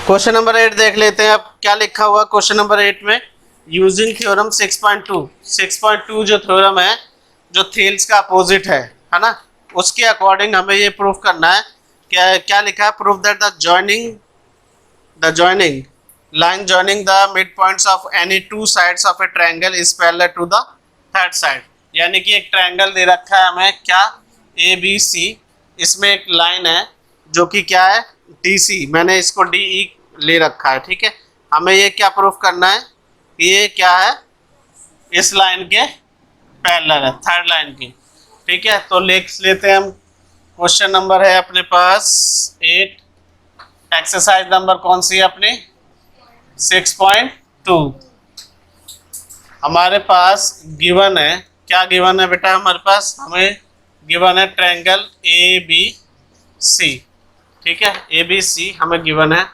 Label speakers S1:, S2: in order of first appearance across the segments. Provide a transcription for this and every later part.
S1: Question number 8 देख लेते हैं। अब क्या लिखा हुआ क्वेश्चन नंबर 8 में, यूजिंग थ्योरम 6.2 जो थ्योरम है जो थेल्स का अपोजिट है ना, उसके अकॉर्डिंग हमें ये प्रूफ करना है। क्या लिखा है, proof that the joining line joining the mid points of any two sides of a triangle is parallel to the third side. यानी कि एक ट्रायंगल दे रखा है हमें, क्या, ए बी सी, इसमें एक लाइन है जो कि क्या है, डी सी, मैंने इसको डी ई ले रखा है। ठीक है, हमें ये क्या प्रूफ करना है, ये क्या है, इस लाइन के पैरेलल है, थर्ड लाइन की। ठीक है, तो लिख लेते हैं हम। क्वेश्चन नंबर है अपने पास 8, एक्सरसाइज नंबर कौन सी है अपनी, 6.2। हमारे पास गिवन है, क्या गिवन है बेटा हमारे पास, हमें गिवन है ट्रायंगल ए बी सी। ठीक है, ए बी सी हमें गिवन है,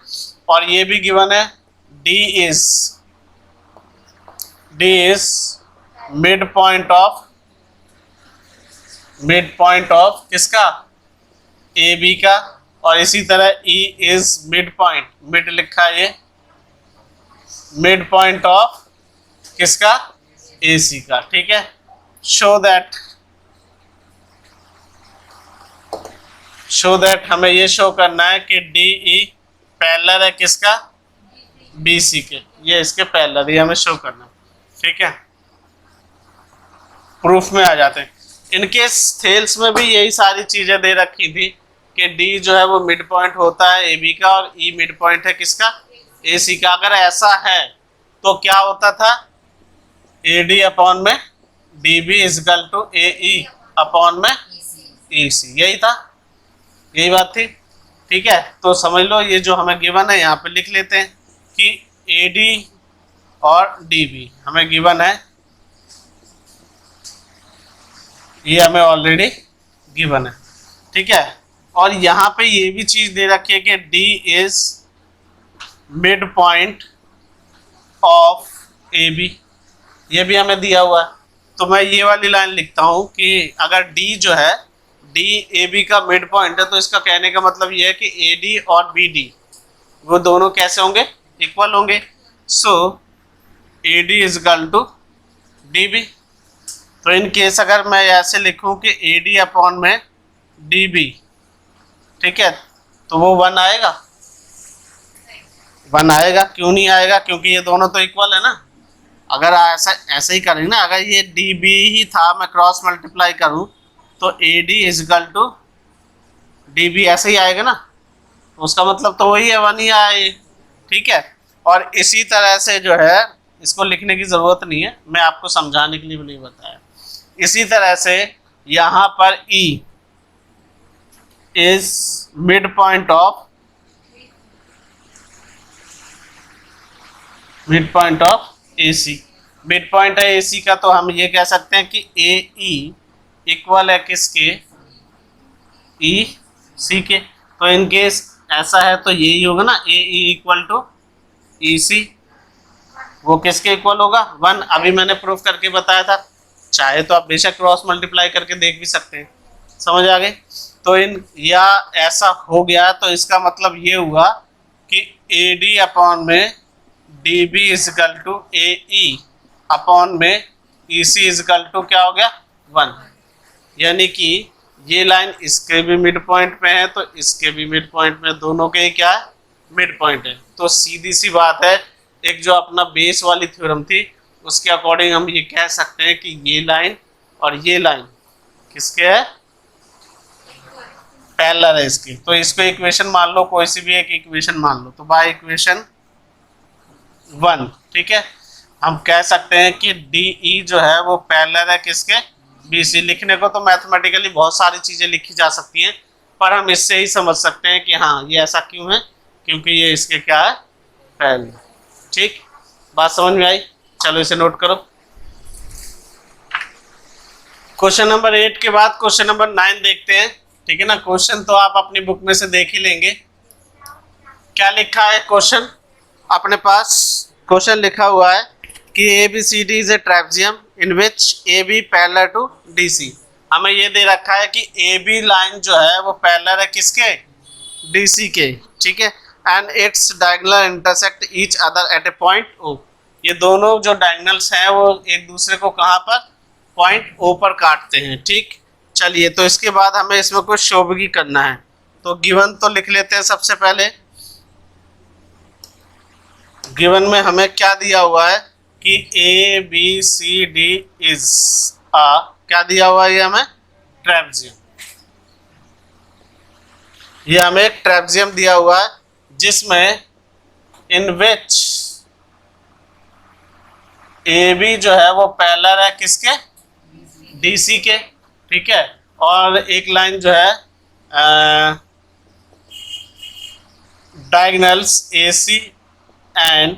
S1: और ये भी गिवन है D is mid point of किसका, ए बी का, और इसी तरह ई इज मिड लिखा है ये, मिड पॉइंट ऑफ किसका, ए सी का। ठीक है, शो दैट हमें ये शो करना है कि डी ई पैरेलल है किसका, बी सी के, ये इसके पैरेलल, ये हमें शो करना है। ठीक है, प्रूफ में आ जाते हैं। इनके थेल्स में भी यही सारी चीजें दे रखी थी कि डी जो है वो मिड पॉइंट होता है ए बी का, और ई मिड पॉइंट है किसका, ए सी का। अगर ऐसा है तो क्या होता था, ए डी अपॉन में D B is equal to A E upon में ई सी, यही था, यही बात थी। ठीक है, तो समझ लो ये जो हमें गिवन है यहाँ पे लिख लेते हैं कि ए डी और डी बी हमें गिवन है, ये हमें ऑलरेडी गिवन है। ठीक है, और यहाँ पे ये भी चीज दे रखी है कि D is mid point of A B, ये भी हमें दिया हुआ है। तो मैं ये वाली लाइन लिखता हूँ कि अगर डी जो है, डी ए बी का मिड पॉइंट है, तो इसका कहने का मतलब ये है कि ए डी और बी डी वो दोनों कैसे होंगे, इक्वल होंगे। So A D is equal to D B. तो इन केस अगर मैं ऐसे लिखूं कि ए डी अपॉन में डी बी, ठीक है, तो वो 1 आएगा, 1 आएगा। क्यों नहीं आएगा, क्योंकि ये दोनों तो इक्वल है ना। अगर ऐसे ही करेंगे ना, अगर ये डी बी ही था, मैं क्रॉस मल्टीप्लाई करूं तो A D is equal to D B, ऐसे ही आएगा ना, तो उसका मतलब तो वही है, 1 ही आए। ठीक है, और इसी तरह से जो है, इसको लिखने की ज़रूरत नहीं है, मैं आपको समझाने के लिए भी नहीं बताया। इसी तरह से यहाँ पर E is mid point of A C, mid point है ए सी का, तो हम ये कह सकते हैं कि ए ई इक्वल है किसके, ई सी के। तो इन केस ऐसा है तो यही होगा ना, ए ई इक्वल टू ई सी, वो किसके इक्वल होगा, 1। अभी मैंने प्रूफ करके बताया था, चाहे तो आप बेशक क्रॉस मल्टीप्लाई करके देख भी सकते हैं। समझ आ गए। तो या ऐसा हो गया तो इसका मतलब ये हुआ कि ए डी अपॉन में D B is equal to A E upon में ई सी इजकल टू क्या हो गया, 1। यानी कि ये लाइन इसके भी मिड पॉइंट में है, तो इसके भी मिड पॉइंट में, दोनों के क्या है, मिड पॉइंट है। तो सीधी सी बात है, एक जो अपना बेस वाली थ्योरम थी उसके अकॉर्डिंग हम ये कह सकते हैं कि ये लाइन और ये लाइन किसके है, पैरेलल है इसके। तो इसको इक्वेशन मान लो, कोई सी भी एक इक्वेशन मान लो, तो बाय इक्वेशन 1, ठीक है, हम कह सकते हैं कि डी ई जो है वो पैरेलल है किसके, बी सी। लिखने को तो मैथमेटिकली बहुत सारी चीज़ें लिखी जा सकती हैं, पर हम इससे ही समझ सकते हैं कि हाँ ये ऐसा क्यों है, क्योंकि ये इसके क्या है, पैरेलल। ठीक, बात समझ में आई। चलो इसे नोट करो। क्वेश्चन नंबर 8 के बाद क्वेश्चन नंबर 9 देखते हैं। ठीक है ना, क्वेश्चन तो आप अपनी बुक में से देख ही लेंगे। क्या लिखा है क्वेश्चन अपने पास, क्वेश्चन लिखा हुआ है कि A B C D is a trapezium in which A B parallel to D C. हमें ये दे रखा है कि ए बी लाइन जो है वो पैरेलल है किसके, डी सी के। ठीक है, and its diagonal intersect each other at a point O. ये दोनों जो डायगोनल्स हैं वो एक दूसरे को कहाँ पर, पॉइंट ओ पर काटते हैं। ठीक, चलिए तो इसके बाद हमें इसमें कुछ शो भी करना है, तो गिवन तो लिख लेते हैं सबसे पहले। गिवन में हमें क्या दिया हुआ है कि A B C D is a, क्या दिया हुआ है ये हमें, ट्रेपेजियम। ये हमें एक ट्रेपेजियम दिया हुआ है जिसमें इन विच ए बी जो है वो पैरेलल है किसके, डी सी के। ठीक है, और एक लाइन जो है diagonals A C and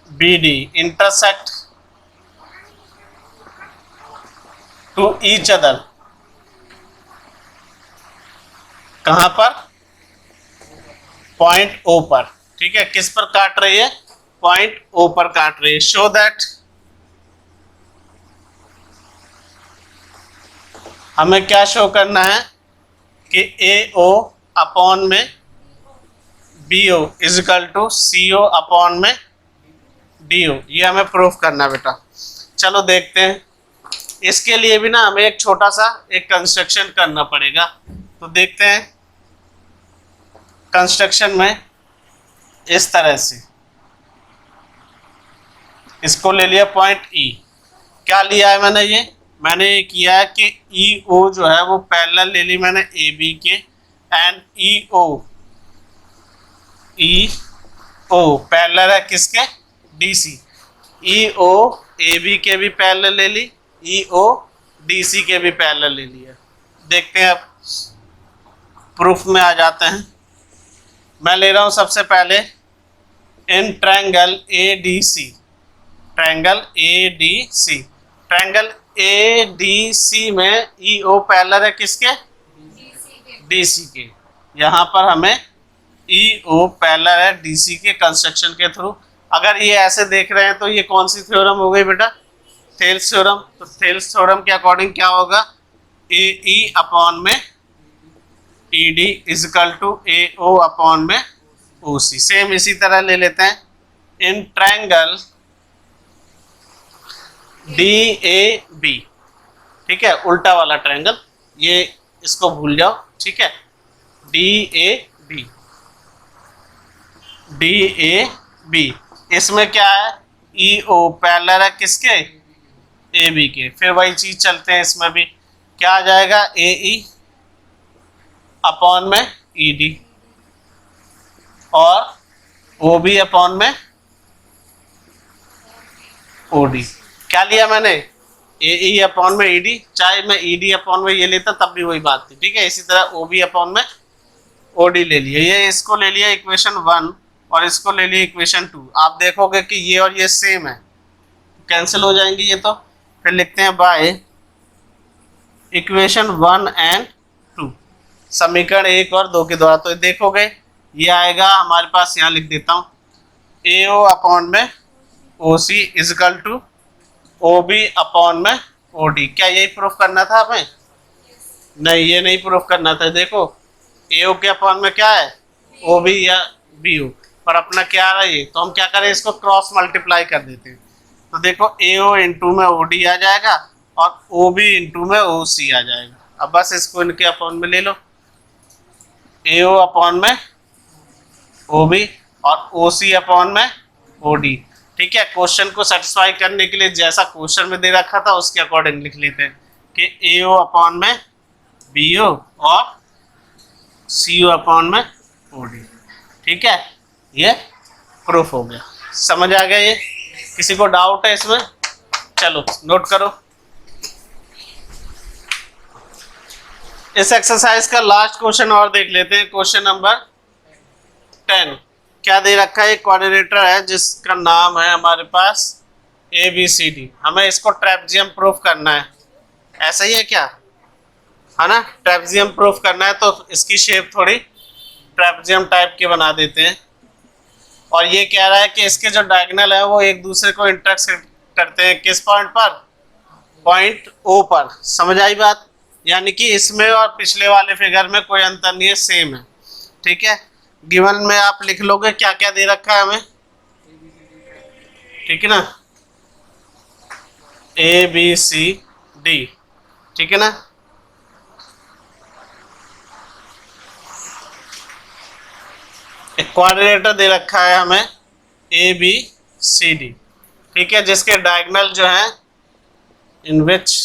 S1: B D intersect to each other, कहां पर, पॉइंट ओ पर। ठीक है, किस पर काट रही है, पॉइंट ओ पर काट रही है। शो दैट, हमें क्या शो करना है कि ए ओ अपॉन में B O is equal to C O upon में डी ओ, ये हमें प्रूफ करना है बेटा। चलो देखते हैं, इसके लिए भी ना हमें एक छोटा सा एक कंस्ट्रक्शन करना पड़ेगा। तो देखते हैं कंस्ट्रक्शन में, इस तरह से इसको ले लिया पॉइंट ई। क्या लिया है मैंने, मैंने ये किया है कि ई ओ जो है वो पैरेलल ले ली मैंने ए बी के, एंड ई ओ पैरेलल है किसके, D C. E O A B के भी पैरेलल ले ली, ई ओ डी सी के भी पैरेलल ले लिया। देखते हैं, अब प्रूफ में आ जाते हैं। मैं ले रहा हूं सबसे पहले in triangle A D C, triangle A D C, triangle A D C में ई ओ पैरेलल है किसके, डी सी के। यहाँ पर हमें ई ओ पैरेलल है डी सी के कंस्ट्रक्शन के थ्रू। अगर ये ऐसे देख रहे हैं तो ये कौन सी थ्योरम हो गई बेटा, थेल्स थ्योरम। तो थेल्स थ्योरम के अकॉर्डिंग क्या होगा, ए ई अपॉन में E D is equal to A O upon में ओ सी। सेम इसी तरह ले लेते हैं in triangle D A B. ठीक है, उल्टा वाला ट्रायंगल, ये इसको भूल जाओ। ठीक है, D A B, D A B, इसमें क्या है, ई ओ पैरेलल है किसके, ए बी के। फिर वही चीज चलते हैं, इसमें भी क्या आ जाएगा, ए ई अपॉन में ई डी, और ओ बी अपॉन में ओ डी। क्या लिया मैंने, ए ई अपॉन में ई डी, चाहे मैं ई डी अपॉन में ये लेता तब भी वही बात थी। ठीक है, इसी तरह ओ बी अपॉन में ओ डी ले लिया। ये इसको ले लिया इक्वेशन 1 और इसको ले लिया इक्वेशन 2। आप देखोगे कि ये और ये सेम है, कैंसिल हो जाएंगे ये। तो फिर लिखते हैं बाय इक्वेशन 1 एंड 2, समीकरण 1 और 2 के द्वारा। तो देखोगे ये आएगा हमारे पास, यहाँ लिख देता हूँ, ए ओ अपॉन में O C is equal to O B upon में ओ डी। क्या यही प्रूफ करना था हमें, नहीं ये नहीं प्रूफ करना था। देखो ए ओ के अपॉन में क्या है, ओ बी या बी ओ, और अपना क्या आ रहा है ये, तो हम क्या करें, इसको क्रॉस मल्टीप्लाई कर देते हैं। तो देखो ए ओ इंटू में ओ डी आ जाएगा और ओ बी इंटू में ओ सी आ जाएगा। अब बस इसको इनके अपॉन में ले लो, ए ओ अपॉन में ओ बी और ओ सी अपॉन में ओ डी। ठीक है, क्वेश्चन को सेटिस्फाई करने के लिए जैसा क्वेश्चन में दे रखा था उसके अकॉर्डिंग लिख लेते हैं कि ए ओ अपॉन में बी ओ और सी ओ अपॉन में ओ डी। ठीक है, ये प्रूफ हो गया। समझ आ गया ये, किसी को डाउट है इसमें, चलो नोट करो। इस एक्सरसाइज का लास्ट क्वेश्चन और देख लेते हैं, क्वेश्चन नंबर 10। क्या दे रखा है, एक कोऑर्डिनेटर है जिसका नाम है हमारे पास ए बी सी डी। हमें इसको ट्रेपेजियम प्रूफ करना है, ऐसा ही है क्या, है ना, ट्रेपेजियम प्रूफ करना है। तो इसकी शेप थोड़ी ट्रेपेजियम टाइप के बना देते हैं। और ये कह रहा है कि इसके जो डायगोनल है वो एक दूसरे को इंटरसेक्ट करते हैं किस पॉइंट पर, पॉइंट ओ पर। समझ आई बात, यानी कि इसमें और पिछले वाले फिगर में कोई अंतर नहीं है, सेम है। ठीक है, गिवन में आप लिख लोगे क्या क्या दे रखा है हमें, ठीक है ना, ए बी सी डी, ठीक है ना। एक क्वाड्रिलेटर दे रखा है हमें ए बी सी डी, ठीक है, जिसके डायगोनल जो है इन विच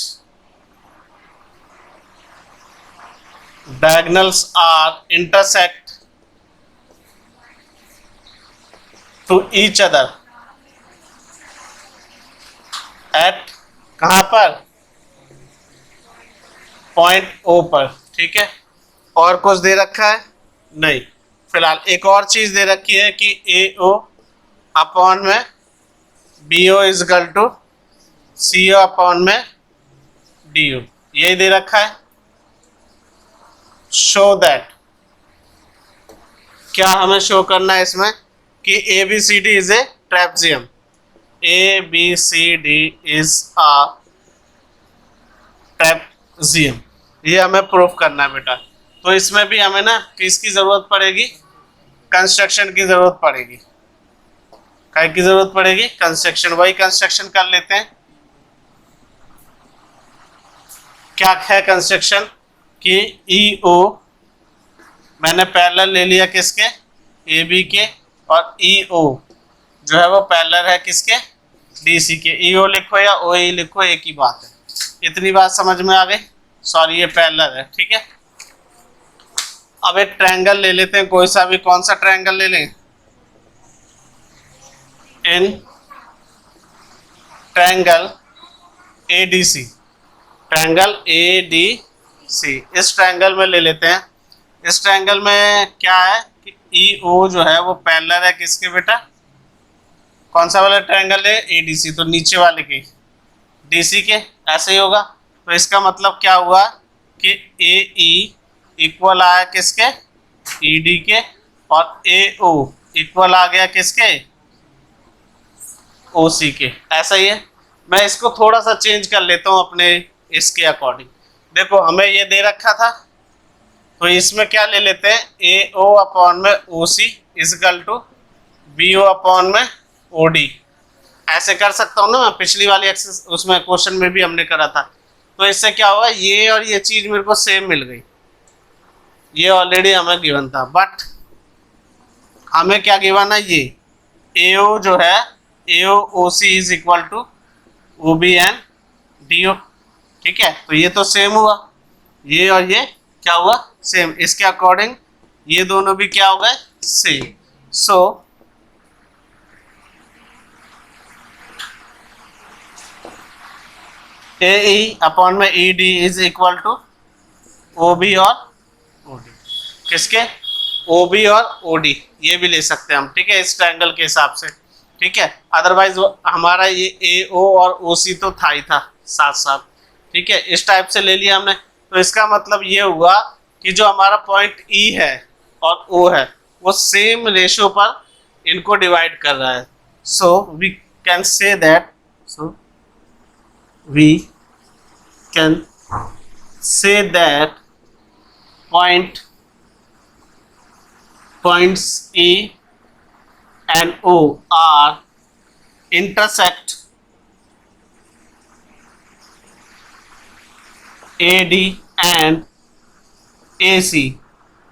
S1: diagonals are intersect to each other at कहाँ पर, पॉइंट O पर, ठीक है। और कुछ दे रखा है नहीं। फिलहाल एक और चीज दे रखी है कि AO अपॉन में BO is equal to CO upon में DO, यही दे रखा है। शो दैट, क्या हमें शो करना है इसमें कि ABCD is a trapezium, ABCD is a trapezium, ये हमें प्रूफ करना है बेटा। तो इसमें भी हमें ना किसकी जरूरत पड़ेगी, कंस्ट्रक्शन की जरूरत पड़ेगी। क्या की जरूरत पड़ेगी, कंस्ट्रक्शन। वही कंस्ट्रक्शन कर लेते हैं। क्या है कंस्ट्रक्शन कि EO मैंने पैरेलल ले लिया किसके, AB के, और EO जो है वो पैरेलल है किसके, DC के। EO लिखो या OE लिखो, एक ही बात है। इतनी बात समझ में आ गई। सॉरी, ये पैरेलल है, ठीक है। अब एक ट्रायंगल ले लेते हैं, कोई सा भी। कौन सा ट्रायंगल ले लें, in triangle ADC, triangle ADC, इस ट्रायंगल में ले लेते हैं। इस ट्रायंगल में क्या है कि EO जो है वो पैरेलल है किसके बेटा, कौन सा वाला ट्रायंगल है, ADC, तो नीचे वाले के DC के, ऐसे ही होगा। तो इसका मतलब क्या हुआ कि AE इक्वल आया किसके, ED के, और AO इक्वल आ गया किसके, OC के। ऐसा ही है। मैं इसको थोड़ा सा चेंज कर लेता हूँ अपने इसके अकॉर्डिंग। देखो हमें ये दे रखा था, तो इसमें क्या ले लेते हैं, AO अपॉन में OC is equal to BO upon में OD। ऐसे कर सकता हूँ ना मैं, पिछली वाली एक्सरसाइज उसमें क्वेश्चन में भी हमने करा था। तो इससे क्या होगा, ये और ये चीज मेरे को सेम मिल गई। ये ऑलरेडी हमें गिवन था, बट हमें क्या गिवन है, ये AO जो है, AO OC is equal to OB and DO, ठीक है। तो ये तो सेम हुआ, ये और ये क्या हुआ, सेम। इसके अकॉर्डिंग ये दोनों भी क्या हो गए, सेम। सो AE अपॉन में ED is equal to OB और OD, किसके, OB और OD, ये भी ले सकते हैं हम, ठीक है, इस ट्रायंगल के हिसाब से, ठीक है। अदरवाइज हमारा ये AO और OC तो था ही था साथ साथ, ठीक है। इस टाइप से ले लिया हमने। तो इसका मतलब ये हुआ कि जो हमारा पॉइंट E है और O है वो सेम रेशो पर इनको डिवाइड कर रहा है। So we can say that, points E and O are intersect AD and AC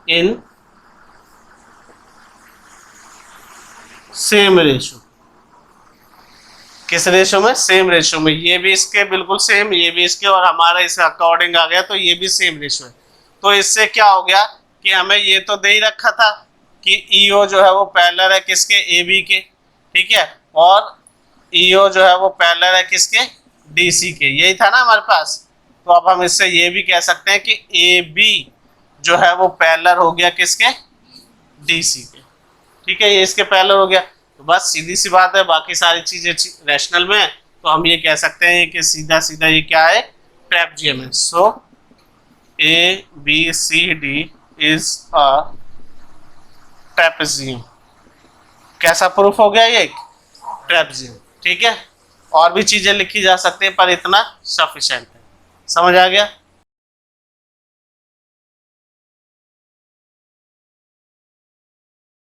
S1: in same ratio. किस रेशो में, सेम रेशो में। ये भी इसके बिल्कुल सेम, ये भी इसके, और हमारा इस अकॉर्डिंग आ गया, तो ये भी सेम रेशो है। तो इससे क्या हो गया कि हमें ये तो दे ही रखा था कि EO जो है वो पैरेलल है किसके, AB के, ठीक है, और EO जो है वो पैरेलल है किसके, DC के। यही था ना हमारे पास। तो अब हम इससे ये भी कह सकते हैं कि AB जो है वो पैरेलल हो गया किसके, DC के, ठीक है। ये इसके पैरेलल हो गया। तो बस सीधी सी बात है, बाकी सारी चीजें रैशनल में है, तो हम ये कह सकते हैं कि सीधा सीधा ये क्या है, ट्रेपेजियम है। सो ABCD इज अ ट्रेपेजियम। कैसा प्रूफ हो गया, ये ट्रेपेजियम, ठीक है। और भी चीजें लिखी जा सकती है, पर इतना सफिशिएंट है। समझ आ गया।